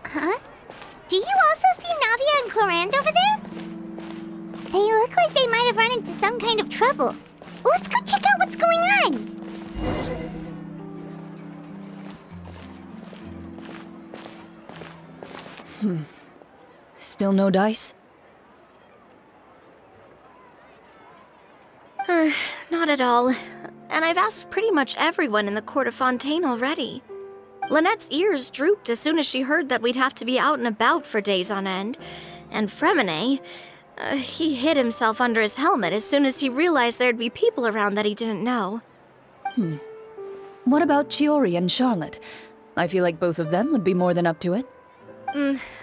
Huh? Do you also see Navia and Clorinde over there? They look like they might have run into some kind of trouble. Let's go check out what's going on! Still no dice? Not at all. And I've asked pretty much everyone in the court of Fontaine already. Lynette's ears drooped as soon as she heard that we'd have to be out and about for days on end. And Fremine, he hid himself under his helmet as soon as he realized there'd be people around that he didn't know. What about Chiori and Charlotte? I feel like both of them would be more than up to it.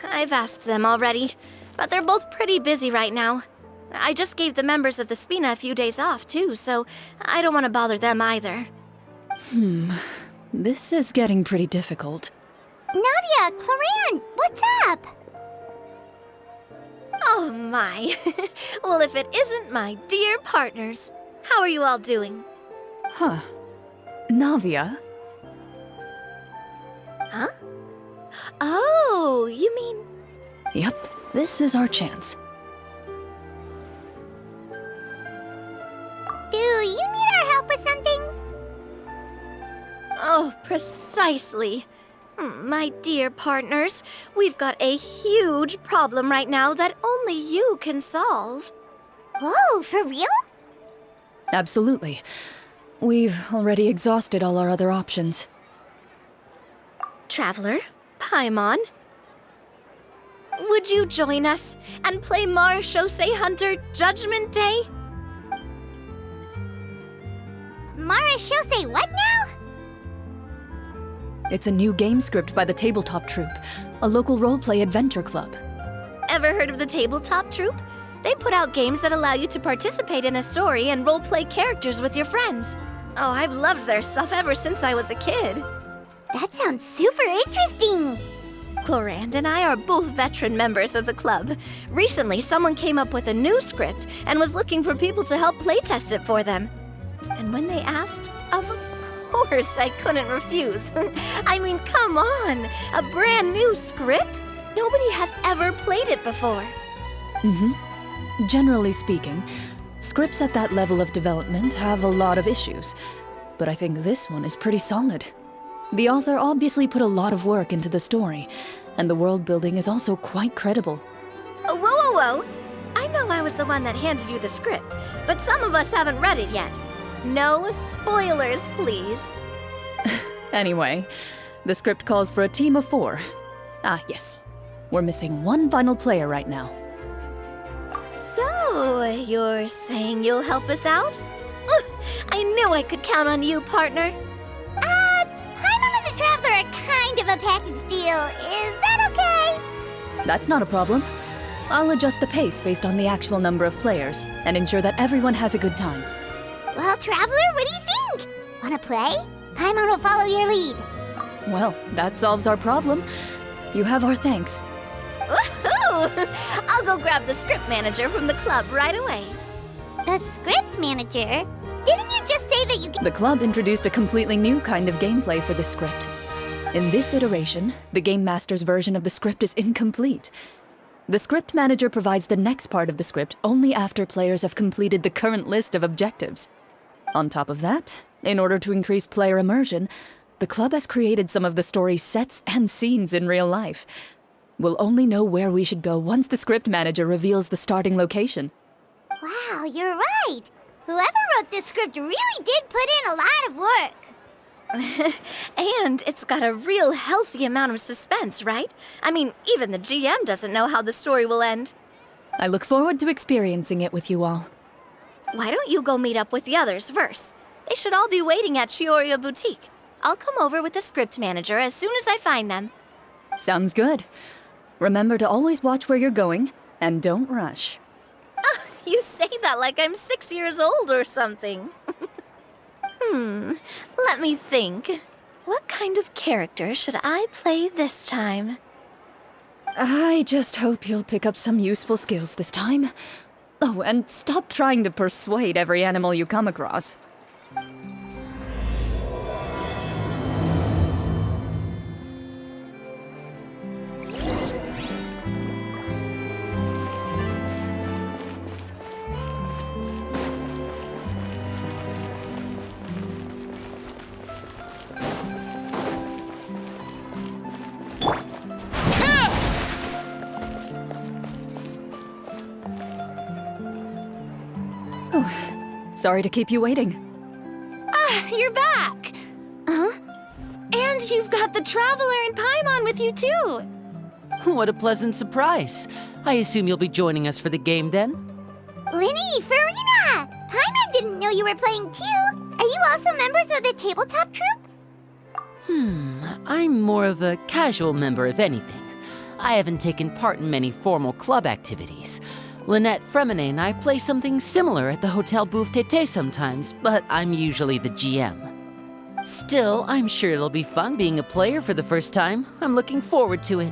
I've asked them already, but they're both pretty busy right now. I just gave the members of the Spina a few days off, too, so I don't want to bother them either. This is getting pretty difficult. Navia, Clorinde, what's up? Oh my. Well, if it isn't my dear partners. How are you all doing? Huh. Navia? Huh? Oh, you mean... Yep, this is our chance. Do you need our help with something? Oh, precisely. My dear partners, we've got a huge problem right now that only you can solve. Whoa, for real? Absolutely. We've already exhausted all our other options. Traveler, Paimon, would you join us and play Marechaussee Hunter Judgment Day? Marechaussee what now? It's a new game script by the Tabletop Troupe, a local roleplay adventure club. Ever heard of the Tabletop Troupe? They put out games that allow you to participate in a story and roleplay characters with your friends. Oh, I've loved their stuff ever since I was a kid. That sounds super interesting! Clorinde and I are both veteran members of the club. Recently, someone came up with a new script and was looking for people to help playtest it for them. And when they asked, of course I couldn't refuse. I mean, come on! A brand new script? Nobody has ever played it before. Generally speaking, scripts at that level of development have a lot of issues, but I think this one is pretty solid. The author obviously put a lot of work into the story, and the world building is also quite credible. Whoa. I know I was the one that handed you the script, but some of us haven't read it yet. No spoilers, please. Anyway, the script calls for a team of 4. Ah, yes. We're missing one final player right now. So, you're saying you'll help us out? I knew I could count on you, partner. Paimon and the Traveler are kind of a package deal. Is that okay? That's not a problem. I'll adjust the pace based on the actual number of players, and ensure that everyone has a good time. Well, Traveler, what do you think? Wanna play? Paimon will follow your lead. Well, that solves our problem. You have our thanks. Woohoo! I'll go grab the script manager from the club right away. The script manager? Didn't you just say that you... The club introduced a completely new kind of gameplay for this script. In this iteration, the Game Master's version of the script is incomplete. The script manager provides the next part of the script only after players have completed the current list of objectives. On top of that, in order to increase player immersion, the club has created some of the story's sets and scenes in real life. We'll only know where we should go once the script manager reveals the starting location. Wow, you're right. Whoever wrote this script really did put in a lot of work. And it's got a real healthy amount of suspense, right? I mean, even the GM doesn't know how the story will end. I look forward to experiencing it with you all. Why don't you go meet up with the others first? They should all be waiting at Chioria Boutique. I'll come over with the script manager as soon as I find them. Sounds good. Remember to always watch where you're going, and don't rush. You say that like I'm 6 years old or something. Let me think. What kind of character should I play this time? I just hope you'll pick up some useful skills this time. Oh, and stop trying to persuade every animal you come across. Sorry to keep you waiting. You're back! Huh? And you've got the Traveler and Paimon with you, too! What a pleasant surprise. I assume you'll be joining us for the game then? Linny, Farina! Paimon didn't know you were playing too. Are you also members of the tabletop troupe? I'm more of a casual member if anything. I haven't taken part in many formal club activities. Lynette, Fremine, and I play something similar at the Hotel Bouffe Tété sometimes, but I'm usually the GM. Still, I'm sure it'll be fun being a player for the first time. I'm looking forward to it.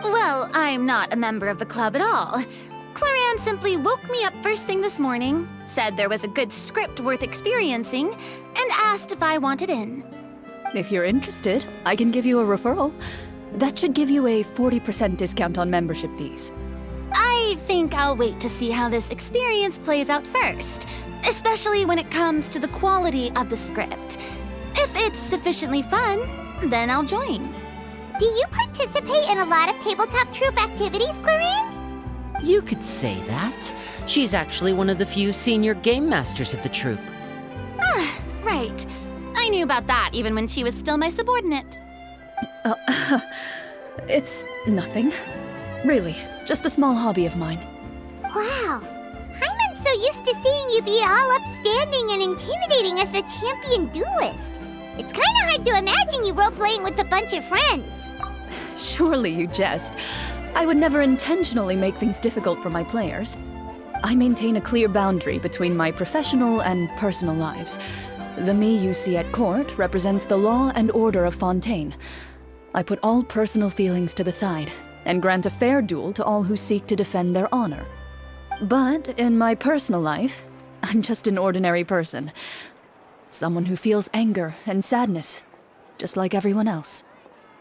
Well, I'm not a member of the club at all. Clorinde simply woke me up first thing this morning, said there was a good script worth experiencing, and asked if I wanted in. If you're interested, I can give you a referral. That should give you a 40% discount on membership fees. I think I'll wait to see how this experience plays out first, especially when it comes to the quality of the script. If it's sufficiently fun, then I'll join. Do you participate in a lot of tabletop troupe activities, Clorinde? You could say that. She's actually one of the few senior game masters of the troupe. Right. I knew about that even when she was still my subordinate. It's nothing. Really, just a small hobby of mine. Wow. Paimon's so used to seeing you be all upstanding and intimidating as the champion duelist. It's kind of hard to imagine you role-playing with a bunch of friends. Surely you jest. I would never intentionally make things difficult for my players. I maintain a clear boundary between my professional and personal lives. The me you see at court represents the law and order of Fontaine. I put all personal feelings to the side and grant a fair duel to all who seek to defend their honor. But in my personal life, I'm just an ordinary person. Someone who feels anger and sadness, just like everyone else.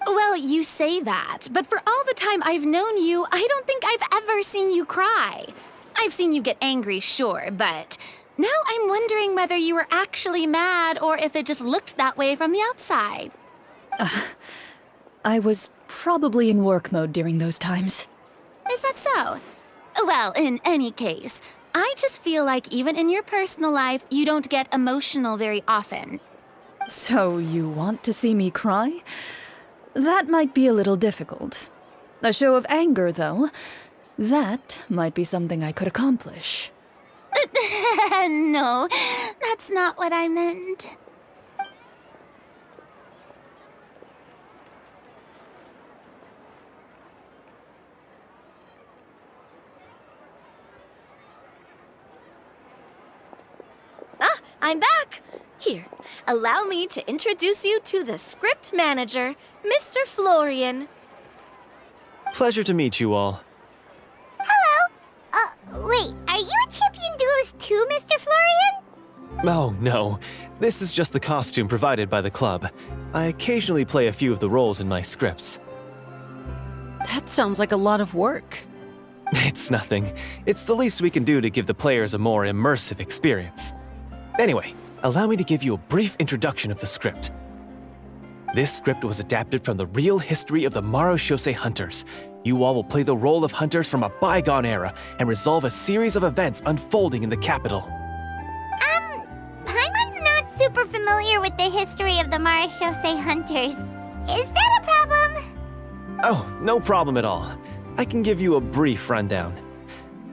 Well, you say that, but for all the time I've known you, I don't think I've ever seen you cry. I've seen you get angry, sure, but now I'm wondering whether you were actually mad or if it just looked that way from the outside. I was probably in work mode during those times. Is that so? Well, in any case, I just feel like even in your personal life, you don't get emotional very often. So you want to see me cry? That might be a little difficult. A show of anger, though, that might be something I could accomplish. No, that's not what I meant. I'm back! Here, allow me to introduce you to the script manager, Mr. Florian. Pleasure to meet you all. Hello? Wait, are you a champion duelist too, Mr. Florian? Oh, no. This is just the costume provided by the club. I occasionally play a few of the roles in my scripts. That sounds like a lot of work. It's nothing. It's the least we can do to give the players a more immersive experience. Anyway, allow me to give you a brief introduction of the script. This script was adapted from the real history of the Marechaussee Hunters. You all will play the role of hunters from a bygone era and resolve a series of events unfolding in the capital. Paimon's not super familiar with the history of the Marechaussee Hunters. Is that a problem? Oh, no problem at all. I can give you a brief rundown.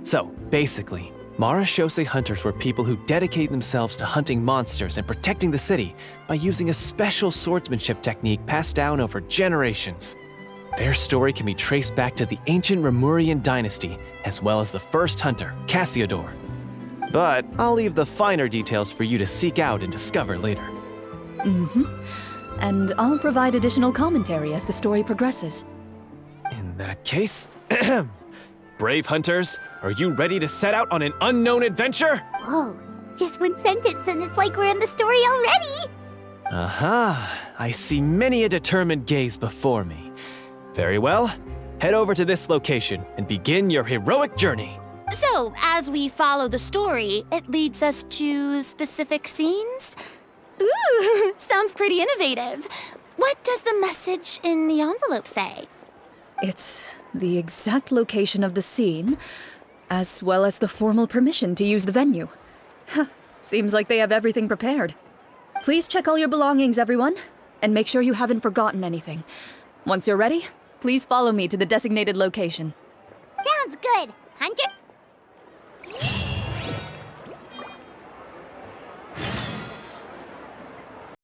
So, basically, Marechaussee Hunters were people who dedicated themselves to hunting monsters and protecting the city by using a special swordsmanship technique passed down over generations. Their story can be traced back to the ancient Remurian dynasty, as well as the first hunter, Cassiodor. But I'll leave the finer details for you to seek out and discover later. And I'll provide additional commentary as the story progresses. In that case, brave hunters, are you ready to set out on an unknown adventure? Whoa, just one sentence and it's like we're in the story already! Aha, I see many a determined gaze before me. Very well, head over to this location and begin your heroic journey. So, as we follow the story, it leads us to specific scenes? Ooh, sounds pretty innovative. What does the message in the envelope say? It's the exact location of the scene, as well as the formal permission to use the venue. Huh, seems like they have everything prepared. Please check all your belongings, everyone, and make sure you haven't forgotten anything. Once you're ready, please follow me to the designated location. Sounds good, Hunter.